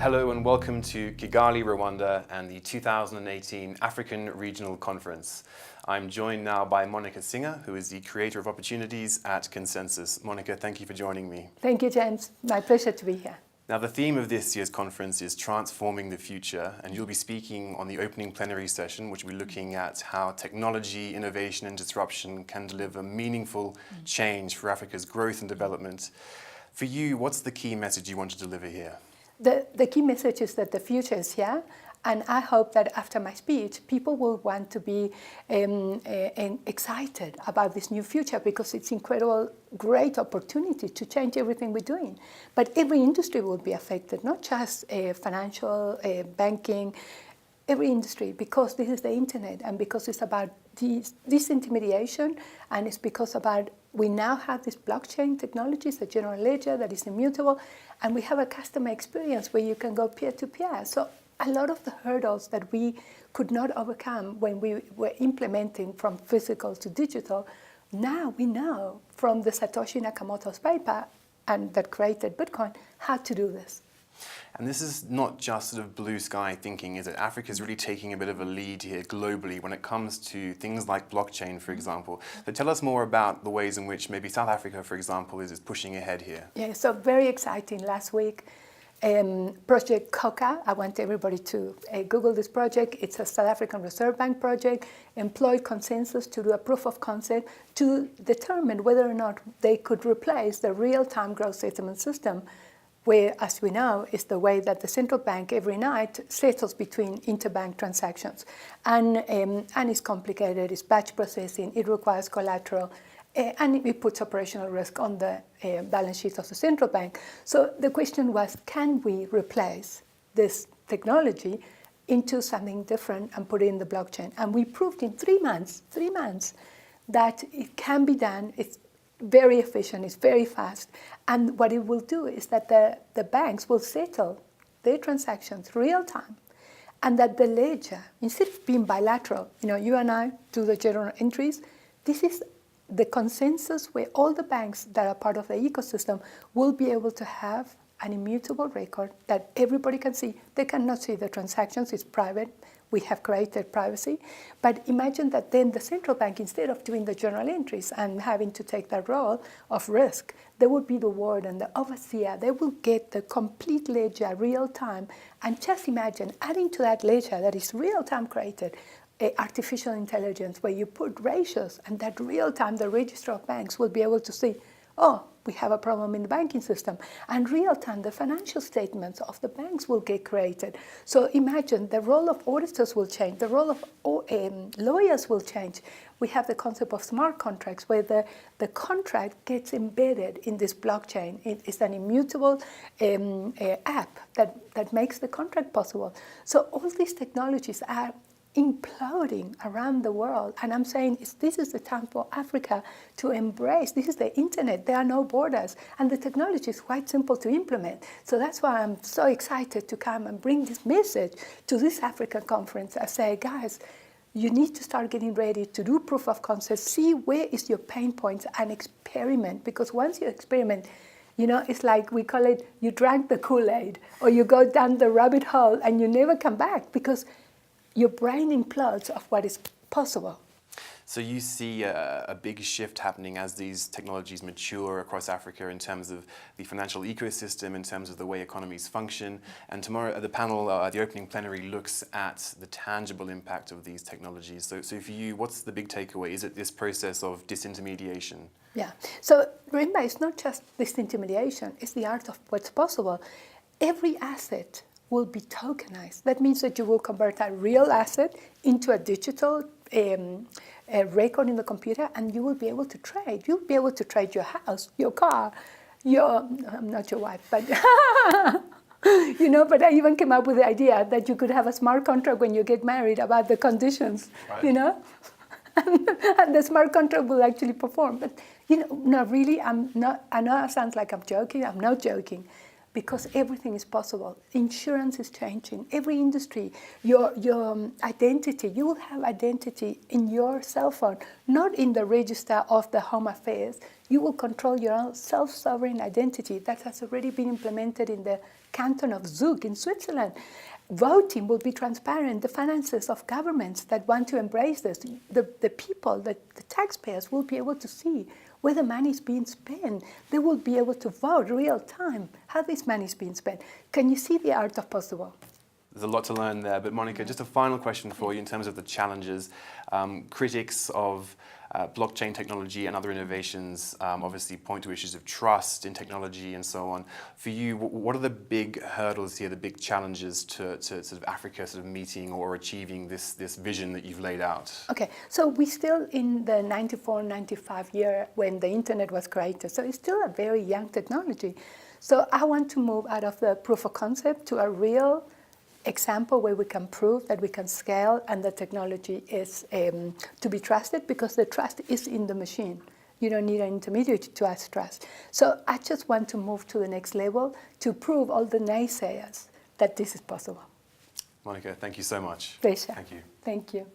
Hello and welcome to Kigali, Rwanda and the 2018 African Regional Conference. I'm joined now by Monica Singer, who is the Creator of Opportunities at ConsenSys. Monica, thank you for joining me. Thank you, James. My pleasure to be here. Now, the theme of this year's conference is Transforming the Future, and you'll be speaking on the opening plenary session, which will be looking at how technology, innovation and disruption can deliver meaningful change for Africa's growth and development. For you, what's the key message you want to deliver here? The key message is that the future is here, and I hope that after my speech, people will want to be excited about this new future because it's incredible, great opportunity to change everything we're doing. But every industry will be affected, not just financial, banking, every industry, because this is the internet and because it's about disintermediation, and it's because about we now have this blockchain technologies, the general ledger that is immutable, and we have a customer experience where you can go peer-to-peer. So a lot of the hurdles that we could not overcome when we were implementing from physical to digital, now we know from the Satoshi Nakamoto's paper and that created Bitcoin how to do this. And this is not just sort of blue sky thinking, is it? Africa is really taking a bit of a lead here globally when it comes to things like blockchain, for example. So tell us more about the ways in which maybe South Africa, for example, is pushing ahead here. Yeah, so very exciting. Last week, Project COCA, I want everybody to Google this project. It's a South African Reserve Bank project, employed ConsenSys to do a proof of concept to determine whether or not they could replace the real-time gross settlement system, where, as we know, is the way that the central bank every night settles between interbank transactions. And it's complicated, it's batch processing, it requires collateral, and it puts operational risk on the balance sheet of the central bank. So the question was, can we replace this technology into something different and put it in the blockchain? And we proved in 3 months, that it can be done. It's very efficient, it's very fast. And what it will do is that the banks will settle their transactions real time, and that the ledger, instead of being bilateral, you and I do the general entries, this is the consensus where all the banks that are part of the ecosystem will be able to have an immutable record that everybody can see. They cannot see the transactions, it's private. We have created privacy. But imagine that then the central bank, instead of doing the journal entries and having to take that role of risk, there would be the warden, the overseer. They will get the complete ledger real time. And just imagine adding to that ledger that is real time created, artificial intelligence, where you put ratios, and that real time the registrar of banks will be able to see, oh, we have a problem in the banking system. And real time, the financial statements of the banks will get created. So imagine the role of auditors will change, the role of lawyers will change. We have the concept of smart contracts where the contract gets embedded in this blockchain. It is an immutable app that makes the contract possible. So all these technologies are imploding around the world, and I'm saying this is the time for Africa to embrace. This is the internet, there are no borders, and the technology is quite simple to implement. So that's why I'm so excited to come and bring this message to this African conference. I say, guys, you need to start getting ready to do proof of concept, see where is your pain points and experiment, because once you experiment, it's like we call it, you drank the Kool-Aid, or you go down the rabbit hole and you never come back because your brain implodes of what is possible. So you see a big shift happening as these technologies mature across Africa in terms of the financial ecosystem, in terms of the way economies function. And tomorrow the panel, the opening plenary, looks at the tangible impact of these technologies. So for you, what's the big takeaway? Is it this process of disintermediation? Yeah. So remember, it's not just disintermediation, it's the art of what's possible. Every asset will be tokenized. That means that you will convert a real asset into a digital record in the computer, and you will be able to trade. You'll be able to trade your house, your car, I'm not your wife, but but I even came up with the idea that you could have a smart contract when you get married about the conditions, right. And the smart contract will actually perform. But, no, really, I know it sounds like I'm joking. I'm not joking. because everything is possible. Insurance is changing. Every industry, your identity, you will have identity in your cell phone, not in the register of the Home Affairs. You will control your own self-sovereign identity. That has already been implemented in the canton of Zug in Switzerland. Voting will be transparent. The finances of governments that want to embrace this, the people, the taxpayers will be able to see where the money is being spent. They will be able to vote real time how this money is being spent. Can you see the art of possible? There's a lot to learn there, but Monica, just a final question for you in terms of the challenges. Critics of blockchain technology and other innovations obviously point to issues of trust in technology and so on. For you, what are the big hurdles here, the big challenges to sort of Africa sort of meeting or achieving this vision that you've laid out? Okay, so we're still in the 94, 95 year when the internet was created, so it's still a very young technology. So I want to move out of the proof of concept to a real example where we can prove that we can scale and the technology is to be trusted, because the trust is in the machine. You don't need an intermediary to ask trust. So I just want to move to the next level to prove all the naysayers that this is possible. Monica, thank you so much. Pleasure. Thank you. Thank you.